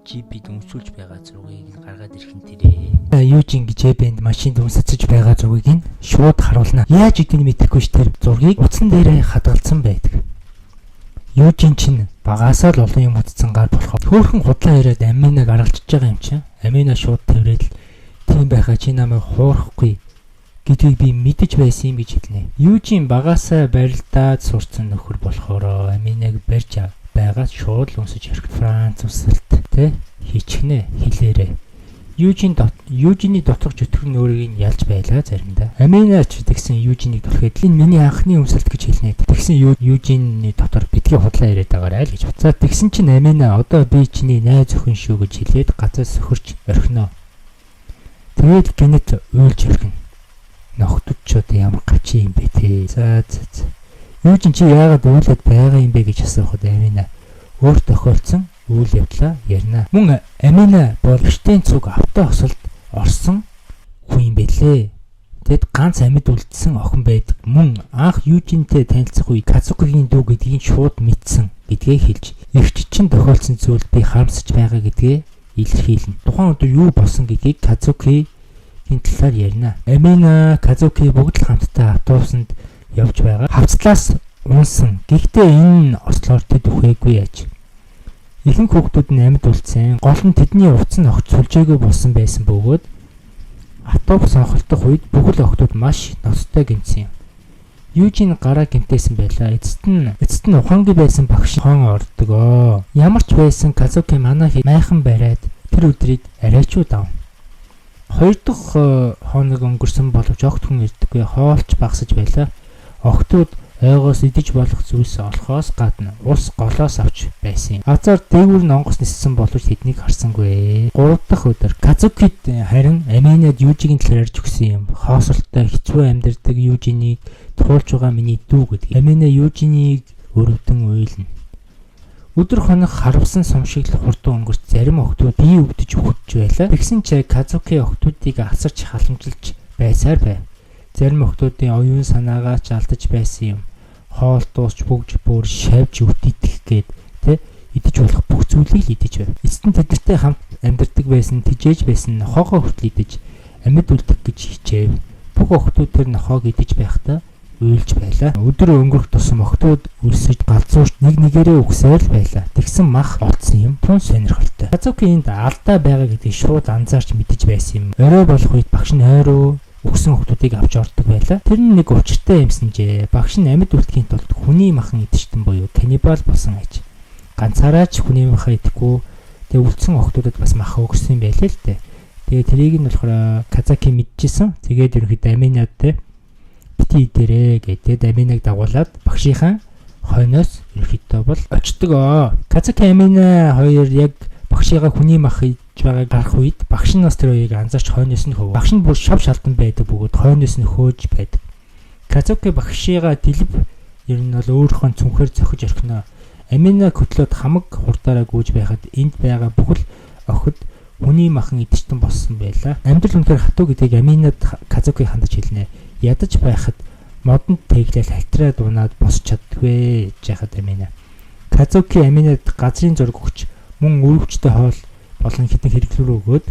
GB дүнсүүлж байгаа зургийг нь гаргаад ирэх нь тэрээ. Юужин гэж бэнд машинд дүнсэлж байгаа зургийг нь шууд харуулна. Яаж гэдгийг мэдэхгүй ш тэр зургийг утсан дээрээ хадгалсан байдаг. Юужин чинь багасаа л олон юм утсан гар болохоо хөөхөн худлаа ирээд аминаг аргалчж байгаа юм чи. Амина шууд тавраад тийм байхаа чи намайг хуурахгүй гэдгийг би мэдэж байсан юм гэж хэлнэ. Юужин багасаа барилдаад сурцсан нөхөр болохоор аминаг барьж байгаа шууд л унсаж өрх Франц усалт тэ хичгнэ хэлээрээ. Юужины доторх зүтгэн өөрийг нь ялж байлаа заримдаа. Аминач тэгсэн Юужинийг түлхээд л миний анхны өмсөлт гэж хэлнэ. Тэгсэн Юужины дотор битгий худлаа ирээд байгаарай л гэж. За тэгсэн чинь Амина одоо би чиний найз өхөн шүү гэж хэлээд газар сөхөрч орхино. Тэгээд гинэт уйлж өрхнө. Нохтодчод ямар гачи юм бэ те. За. Юужин чи яагаад уйлаад байгаа юм бэ гэж асуухад Амина өөр тохиолдсон үйл явдлаа ярина. Мөн Амина бол штийн цуг авто хосолд орсон хүн юм бэлээ. Тэгэд ганц амьд үлдсэн охин байдаг. Мөн анх Юужинтэй танилцах үе Казукигийн дүү гэдгийг шууд мэдсэн гэдгээ хэлж эгч чинь тохиолдсон зүйл би харамсаж байгаа гэдгээ илэрхийлнэ. Тухайн өдөр юу болсон гэдгийг Казуки энэ талаар ярина. Амина Казуки бүгд л хамтдаа автобусанд явж байгаа. Хавцлаас унсан. Гэхдээ энэ ослоор тэд үхээгүй яаж. Ихэнх хүүхдүүд нь амьд үлдсэн. Гол нь тэдний утас нь огт сүлжээгүй болсон байсан бөгөөд автобус анхлах үед бүх л охтууд маш ноцтой гэмсэн юм. Юужин гараа гэмтээсэн байлаа. Эцэст нь ухаангүй байсан багш хон ордгоо. Ямар ч байсан Казуки манайх майхан бариад тэр өдрийг арайчуу дав. 2 дахь хоног өнгөрсөн боловч огт хүн ирдэггүй хоолч багсаж байлаа. Охтууд ойгоос идэж болох зүйлс олохоос гадна ус голоос авч байсан юм. Азар дээгүүр нь онгоц ниссэн боловч тэднийг харсангүй. 3 дахь өдөр Казукид харин Аминад Юужигийн талаар ярьж өгсөн юм. Хоосолтой хэцүү амьдардаг Юужинийг туулж байгаа миний дүү гэдэг. Амина Юужинийг өрөвдөн уйлна. Өдөр хоног харавсан сум шиг л хурдан өнгөрч зарим охтууд бие өвдөж өгч байлаа. Тэгсэн ч Казуки охтуудыг асарч халамжилж байсаар байв. Зарим охтуудын оюун санаагаа ч алдаж байсан юм. Хоол дуусч бүгж бүр шавж өвтидэх гээд тэ идэж болох бүх зүйлийг л идэж байв. Эцэст нь тэднэртэй хамт амьдардаг байсан, тижээж байсан нохоогоо хүртэл идэж амьд үлдэх гэж хичээв. Бүх охтууд тэр нохоог идэж байхдаа уйлж байлаа. Өдөр өнгөрөх тусам охтууд үлсэж галзуурч нэг нэгээрээ үгсээр л байлаа. Тэгсэн мах олдсон юм тун сонирхолтой. Казуки энд алдаа байгаа гэдгийг шууд анзаарч мэдэж байсан юм. Орой болох үед багш нь ойроо өгсөн охтуудыг авч ордог байлаа. Тэр нь нэг учиртай юмсан жээ. Багш нь амьд үлдэхийн тулд хүний махан идчихсэн буюу каннибал болсон аж. Ганцаараа ч хүний махан идэхгүй. Тэгээ үлдсэн охтуудад бас маха өгсөн юм байлээ л дээ. Тэгээ тэрийг нь болохоор Казуки мэдчихсэн. Тэгээд ерөнхийдөө Аминад те бити идэрээ гэдэг Аминаг дагуулад багшийнхаа хойноос ерөнхийдөө бол очдог. Казуки Амина хоёр яг багшигаа хүний мах идж байгааг гарах үед багш нь бас тэр хоёрыг анзаарч хойноос нь хөвөө. Багш нь бүр шав шалдан байдаг бөгөөд хойноос нь хөөж байдаг. Казуки багшигаа дэлб ер нь бол өөрийнхөө цүнхээр зохиж орхино. Амина хөтлөөд хамаг хурдаараа гүйж байхад энд байгаа бүхэл охид хүний махан идэгтэн болсон байлаа. Амьдрал үнэхээр хатуу гэдгийг Аминад Казуки хандаж хэлнэ. Ядаж байхад модонд тэглэл алтраад унаад босч чаддгүй жахад Амина. Казуки Аминад газрын зураг өгч мөн өрөвчтэй хоол болон хитэн хэрэглүүр өгөөд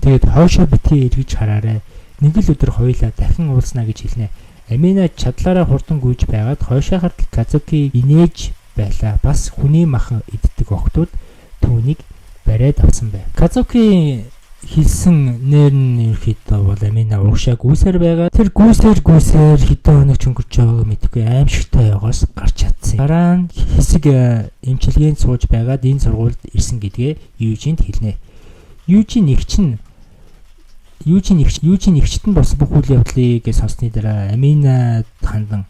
тэгээд хойшоо битгий эргэж хараарай. Нэг л өдөр хоёлаа дахин уулзнаа гэж хэлнэ. Амина чадлаараа хурдан гүйж байгаад хойшоо хартал Казуки инээж байлаа. Бас хүний махан иддэг охтууд түүнийг бариад авсан байв. Казуки хэлсэн нэр нь ерөөхдөө бол Амина уушаа гүйсээр байгаа. Тэр гүйсээр хэдэн хоног өнгөрч байгааг мэдгүй аимшигтай яваас гарч чадсан. Дараа нь хэсэг эмчилгээнд сууж байгаад энэ сургуульд ирсэн гэдгээ Южинд хэлнэ. Южин эгчт нь болсон бүх үйл явдлыг сонссны дараа Амина хандан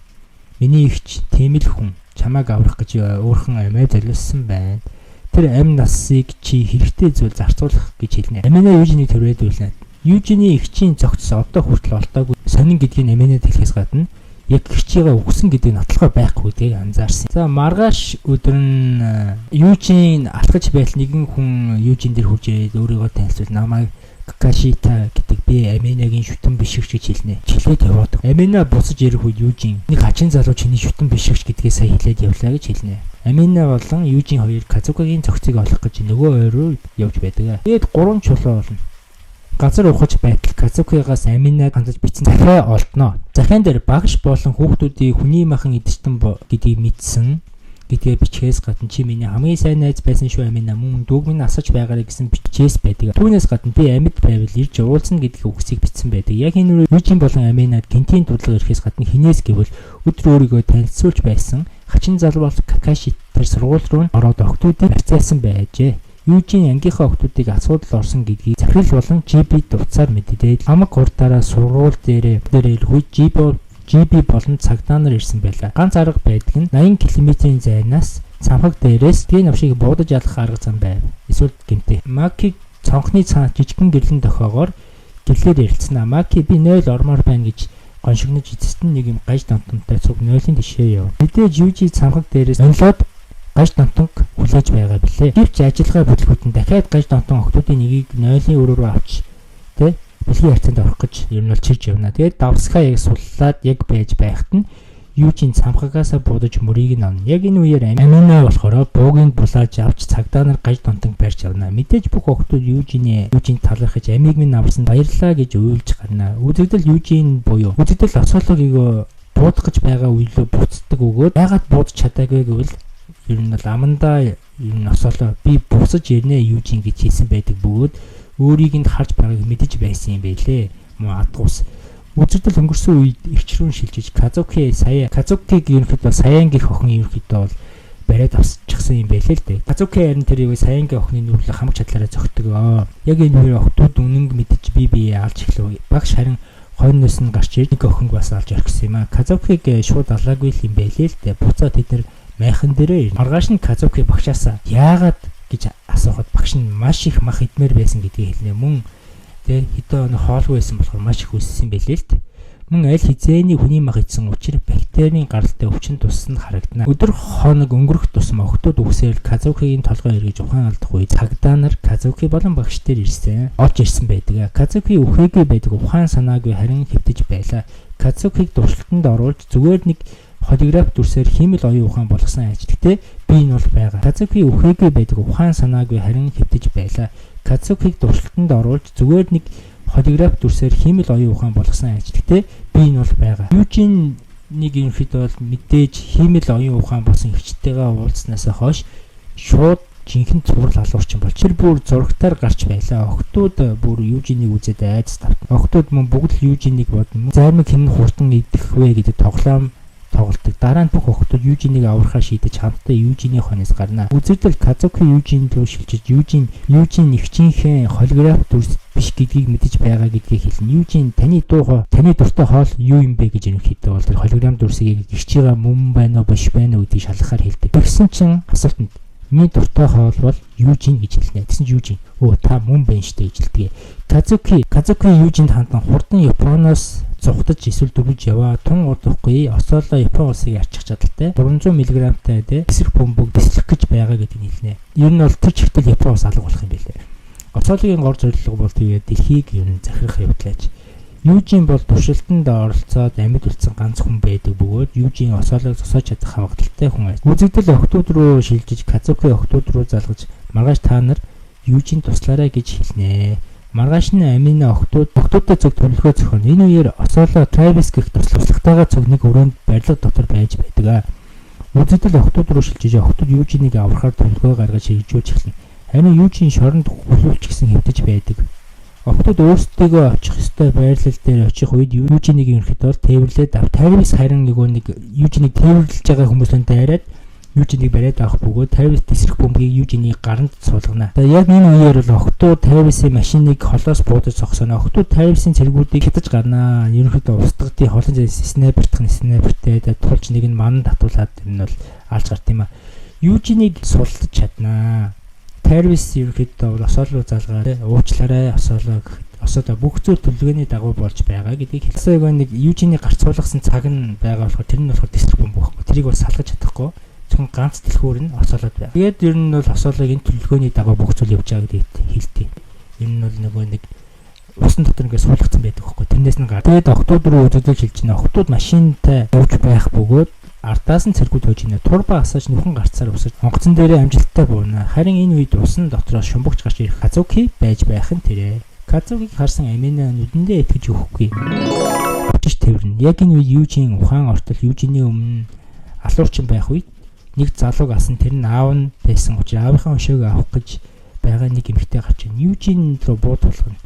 миний эгч тийм л хүн чамааг аврах гэж өөрхөн амиа залилсан байна. Тэр амь насыг чи хэрэгтэй зүйл зарцуулах гэж хэлнэ. Амина Южинийг төрөөдүүлнэ. Южиний эгчийн зогцос одоо хүртэл олдоогүй сонин гэдгийг Аминад хэлэхээс гадна яг эгчийгээ өгсөн гэдэг нотлохоо байхгүй гэдгийг анзаарсан. За маргааш өдөр нь Южин алхаж байл нэгэн хүн Южин дээр хурж ирээд өөрийгөө танилцуул намайг Какашита гэдэг би Аминагийн шүтэн бишгч гэж хэлнэ. Чилээд яваад. Амина буцаж ирэх үед Южин нэг хачин залуу чиний шүтэн бишгч гэдгээ сая хэлээд явлаа гэж хэлнэ. Амина болон Южин хоёр Казукигийн цогцыг олох гэж нөгөө хоёр руу явж байдаг. Тэгээд 3 чулуу болно. Газар ухаж байтал Казукигаас Аминад хандаж бичсэн захиа олдноо. Захиан дээр багш болон хүүхдүүдийн хүний махан идэгтэн гэдгийг мэдсэн гэдгээ бичгээс гадна чи миний хамгийн сайн найз байсан шүү Амина мөн дүүг минь асаж байгаарай гэсэн бичээс байдаг. Түүнээс гадна би амьд байвал ирж уулзна гэдгийг үгсийг бичсэн байдаг. Яг энэ Южин болон Аминад гинтийн дурлага ирэхээс гадна хинээс гэвэл өдөр өөрийгөө танилцуулж байсан хачин залуу Какаши тэр сургууль руу ороод охтуудыг барьцаалсан байжээ. Южин ангийнхаа охтуудыг асуудал орсон гэдгийг захирал болон GB дурдсаар мэддээд хамаг хурдаараа сургууль дээр ирэх үед GB болон цагдаа нар ирсэн байлаа. Ганц арга байдаг нь 80 км-ийн зайнаас цамхаг дээрээс тийм навшиг буудаж ялах арга зам байв. Эсвэл гэмтээ. Маки цонхны цаана жижигхэн гэрлэн дохоогоор гэрлээр ярилцсанаа. Маки би 0 ормоор байна гэж гоншигнож эцэст нь нэг юм гаж донтонтой цуг 0-ын тишээ яв. Мэдээж Южи цамхаг дээрээс онлоод гаж донтонг хүлээж байгаа билээ. Гэвч ажиллагаа бүтлгүүтэн дахиад гаж донтон охтуудын нэгийг 0-ын өрөө рүү авч тэ бэлгийн харьцаанд орох гэж ер нь бол чирж явна. Тэгээд давсгаа яг суллаад яг байж байхад нь Южин цамхагаасаа будаж мөрийг нь авна. Яг энэ үеэр Амина болохоор буугийн булааж авч цагдаа нар гаж донтонг барьж явна. Мэдээж бүх охтууд Южин талархаж амийг минь авсан баярлаа гэж уйлж гарна. Үзэгдэл Южин буюу үзэгдэл оцоологыг буудах гэж байгаа үеэлөө буцдаг өгөөд ягаад буудаж чадаагүй гэвэл ер нь бол амандаа энэ оцоолоо би буцаж ирнэ Южин гэж хэлсэн байдаг бөгөөд өөрийг нь харж байгааг мэдэж байсан юм байлээ. Мөн адгуус үзэгдэл өнгөрсөн үед өвчрөн шилжиж Казукиг ерөнхийдөө Саянгийн охин ерөнхийдөө бол бариад авчихсан юм байлээ л дээ. Казуки харин тэр Саянгийн охины нүрэлээ хамаг чадлаараа зогтдог. Яг энэ хоёр охтууд үнэнг мэдэж бие алж эхлэв. Багш харин хойноос нь гарч ирж нэг охинг бас алж орхисон юм а. Казукиг шууд алаагүй юм байлээ л дээ. Буцаа тэд нар майхан дээрээ маргааш нь Казуки багшаасаа яагаад гэж асуухад багш нь маш их мах идмээр байсан гэдгийг хэлнэ. Мөн тэр хэдэн хоолгүй байсан болохоор маш их өссөн байлээ л дээ. Мөн аль хизээний хүний мах идсэн учраас бактерийн гаралтай өвчин туссанд харагдана. Өдөр хоног өнгөрөх тусам охтууд үгсээр Казукигийн толгой эргэж ухаан алдах үед цагдаа нар Казуки болон багш дээр орж ирсэн байдаг. Казуки үхээгүй байдаг ухаан санаагүй харин хэвтэж байлаа. Казукиг туршилтанд оруулж зүгээр нэг холиграф дүрсээр хиймэл оюун ухаан болгосон ажилтгтээ би энэ бол байгаа. Казуки үхээгүй байдаг ухаан санаагүй харин хэвтэж байлаа. Казукиг туршилтанд оруулж зүгээр нэг холиграф дүрсээр хиймэл оюун ухаан болгосон ажилтгтээ би энэ бол байгаа. Южин нэг ерөнхийдөө бол мэдээж хиймэл оюун ухаан болсон хвчтэйгээ уулзснаас хойш шууд жинхэнэ цуврал алуурчин болж тэр бүр зурагтаар гарч байлаа. Охтууд бүр Южинийг үзээд айдас тавтан. Охтууд мөн бүгд л Южинийг бодно. Зарим хэн хурдан идэх вэ гэдэг тоглоом тоглолдог. Дараа нь бүх охтууд Южинийг аврахаар шийдэж хамтдаа Южиний хонос гарна. Үзэгдэл Казуки Южин рүү шилжиж Южин нэгчийнхээ холиграф дүрс биш гэдгийг мэдэж байгаа гэдгийг хэлнэ. Южин таны дуртай хоол юу юм бэ гэж ерөнхийдөө бол тэр холиграф дүрсийг гэрчигээ мөн байна уу биш байна уу гэдгийг шалгахаар хэлдэг. Тэгсэн чинь асуултанд миний дуртай хоол бол Южин гэж хэлнэ. Тэгсэн чинь Южин та мөн байна штэ гэж хэлдэг. Казуки Южинд хандан хурдан Японоос зугтаж эсвэл дөрвж яваа тун урдахгүй осоолоо Япон улсыг арчих чадaltaй 300 мг-тай эсрэг бөмбөг бэслэх гэж байгаа гэдгийг хэлнэ. Ер нь бол тэр чигтэл Япон улс алга болох юм билээ. Осоологийн гол зорилго бол тэгээд дэлхийг ер нь захирах явдлаач. Юужин бол туршилтанд оролцоод амьд үлдсэн ганц хүн байдаг бөгөөд Юужин осоолог зогсоож чадах хавагдaltaй хүн аж. Үзэгдэл охтууд руу шилжиж Казуки охтууд руу залгаж маргааш та нар Юужин туслаарай гэж хэлнэ. Маргааш нь амины охтуудтай зөв төлөвлөгөө зохион. Энэ үеэр осоолоо Travis гэх туслахтайгаа зөв нэг өрөөнд барилга дотор байж байдаг. Үзэгдэл охтууд руу шилжиж охтууд Юужиныг аврахаар төлөвлөгөө гаргаж хэрэгжүүлж эхэлнэ. Харин Юужин шоронд хүлүүлж гисэн хэвдэж байдаг. Охтууд өөрсдөө очих ёстой байрлал дээр очих үед Юужиныг ерөнхийдөө тээвэрлээд Travis харин нэг Юужиныг тээвэрлэж байгаа хүмүүстэй дайраад Юужиныг бариад авах бөгөөд Travis тесрэх бөмбөгийг Юужиний гаранд суулгана. Тэгээ яг энэ үеэр бол охтууд Travis-ийн машиныг холоос буудаж зогсоно. Охтууд Travis-ийн цэргүүдийг хятаж гарнаа. Ерөнхийдөө устгалтын холон снайпертэй тулж нэг нь ман татуулаад энэ бол алж гарт юм а. Юужинийг суллаж чаднаа. Travis ерөнхийдөө осоолоо залгаарай, уучлаарай осоолоо бүх зүйл төлөвлөгөөний дагуу болж байгаа гэдгийг хэлсэн. Нэг Юужиний гарц суулгасан цаг нь байгаа болохоор тэр нь болохоор тесрэх бөмбөг байхгүй. Тэрийг бол салгаж чадахгүй. Зөвхөн ганц дэлхүүр нь осоолоод байна. Тэгээд ер нь бол осоолог энэ төлөвлөгөөний дагуу бүх зүйл явж байгаа гэдгийг хэлтий. Энэ нь бол нөгөө нэг усан дотор ингээд суулгацсан байдаг байхгүй. Тэрнээс нь тэгээд охтууд руу өдөртөж хэлж байна. Охтууд машинтай явж байх бөгөөд ардаас нь цэргүүд хөөж ийнэ. Турбаа асааж нүхэн гарцаар усаж онгоцон дээрээ амжилттай буuna. Харин энэ үед усан дотроос шумбагч гарч ирэх Казуки байж байх нь тэрэ. Казукиг харсан Амина нүдэндээ итгэж өгөхгүй. Очиж тэрвэрнэ. Яг энэ үед Юужин ухаан ортол Юужиний өмнө алуурчин байх үед нэг залууг асан тэр нь аав нь байсан учраас аавынхаа өшөөг авах гэж байгаа нэг эмэгтэй гарч ийн. Юужин руу бууд болгоно.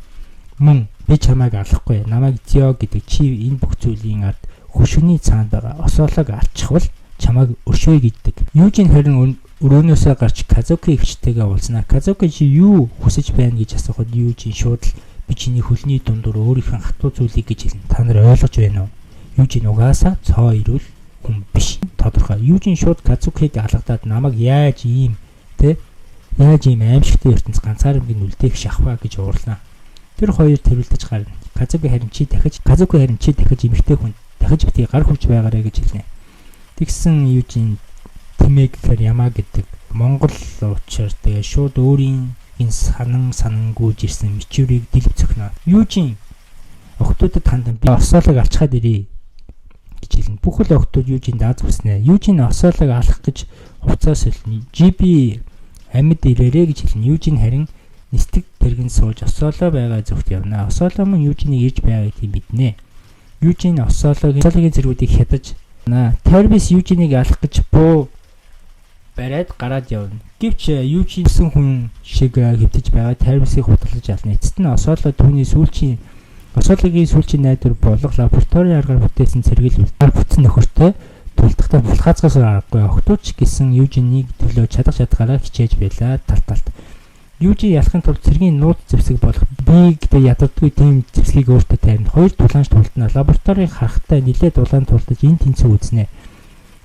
Мөн би чамайг алахгүй. Намайг Зио гэдэг чи энэ бүх зүйлийн ард хөшөөний цаанд байгаа. Осоолог алчихвал чамайг өршөөе гэдэг. Юужин харин өрөөнөөсөө гарч Казуки ихчтэйгээ уулзнаа. Казуки чи юу хүсэж байна гэж асуухад Юужин шууд л би чиний хөлний дундуур өөрийнхөө хатуу зүйлийг гэж хэлнэ. Та нар ойлгож байна уу? Юужин угаасаа цоо ирүүл хүн биш. Тодорхой. Юужин шууд Казукиг алгадаад намайг яаж ийм аимшигтэй ертөнц ганцаармгийн үлдээх шахваа гэж уурлаа. Тэр хоёр тэрвэлдэж гарна. Казуки харин чи дахиж эмэгтэй хүн дахиж битгий гар хурж байгаарэ гэж хэлнэ. Тэгсэн Юужин тэмээгхээр ямаа гэдэг Монгол уучаар тэгээ шууд өөрийн энэ санангүйж ирсэн мичүүрийг дэлб цохно. Юужин охтуудад хандан би осоолог алчхаад ирээ гэж хэлнэ. Бүхэл охтууд Юужин дааз хүснэ. Юужин осоолог алах гэж хувцас солино. GB амьд ирээрэ гэж хэлнэ. Юужин харин нистэг тэргэн сууж осоолоо байгаа зөвхт явна. Осоолоо мөн Юужиныг ирж байгаа гэдгийг мэднэ. Юужин осоологийн зэргүүдийг хядаж Travis Юужиныг алах гэж буу бариад гараад явна. Гэвч Юужинсэн хүн шиг хэвтэж байгаа Travis-ийг хутгалж ална. Эцэст нь осоолоо түүний осоологийн сүүлчийн найдвар болох лабораторийн аргаар бүтээсэн цэргэлүүл бүтэн нөхөртэй тулдахтай булхаацгаас аргагүй. Охтууч гэсэн Юужинийг төлөө чадгаараа хичээж байлаа талт. Юужин ялахын тулд цэргийн нууц зэвсэг болох бигтэй ядардгүй тийм зэвсгийг өөртөө тавина. Хоёр тулаанч тулдана. Лабораторийн харахтай нилээд улаан тулдаж энэ тэнцүү үзнэ.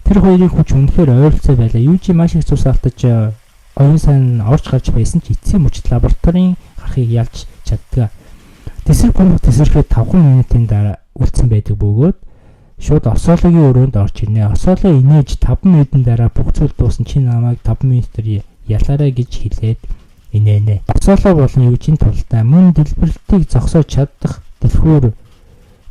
Тэр хоёрын хүч үнэхээр ойролцоо байлаа. Юужин маш их цус алдаж оюун сан орж гарч байсан ч эцсийн мөчд лабораторийн харахыг ялж чаддаг. Тесрэх бөмбөг тесрэхэд 5 минутын дараа үлдсэн байдаг бөгөөд шууд осоологийн өрөөнд орж ирнэ. Осоолоо инээж 5 минутын дараа бүх зүйл дууссан чи намайг 5 минутаар ялаарай гэж хэлээд инээнэ. Осоолоо болон Юужин тултай мөн дэлбэрэлтийг зогсоож чадах дэлхүүр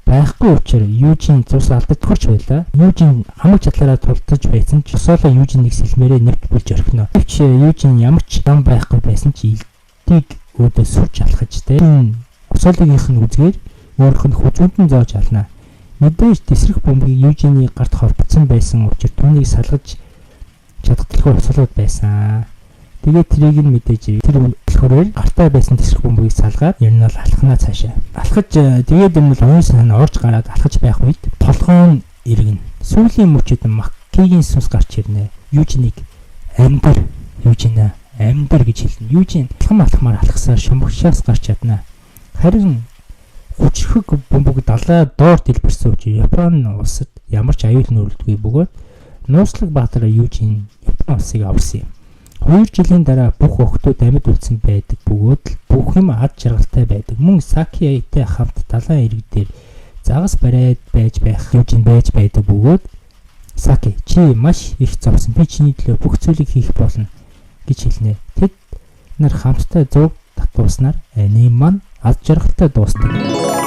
байхгүй учраас Юужин цус алдагдахгүйч байлаа. Юужин хамаг чадлаараа тулдаж байсан ч осоолоо Юужиныг сэлмээрээ нэвтүүлж орхино. Гэвч Юужин ямар ч дан байхгүй байсан ч илтийг өөдөө сүрж алхаж осоологийнх нь үзгээр өөрөх нь хүзүүндэн зоож ална. Мэдээж тесрэх бөмбөгийг Юужиний гарт хорбцсон байсан учраас түүнийг салгаж чадах дэлхүүр осоолоод байсан. Тэгээд трийг нь мэдээж тэр болохоор гартаа байсан тесрэх бөмбөгийг салгаад ер нь бол алхнаа цаашаа. Алхаж тэгээд юм бол оюун сан орж гараад алхаж байх үед толгойн иргэн. Сүүлийн мөчөд Маккигийн сүнс гарч ирнэ. Юужинийг амьдар гэж хэлнэ. Юужин алхмаар алхасаар шумбагчаас гарч чадна. Харин хүчрхэг бөмбөг далай доор дэлбэрсэн учраас Япон улсад ямар ч аюул нөлөөлдгүй бөгөөд нууцлаг баатараа Юужин Япон улсыг авсан юм. 2 жилийн дараа бүх охтууд амьд үлдсэн байдаг бөгөөд л бүх юм ад жаргалтай байдаг. Мөн Сакитэй хамт далайн ирэг дээр загас бариад байж байх Юужин байж байдаг бөгөөд Саки чи маш их зовсон. Би чиний төлөө бүх зүйлийг хийх болно гэж хэлнэ. Тэд нар хамтдаа зуг дууснаар аним маань аз жаргалтай дуустдаг.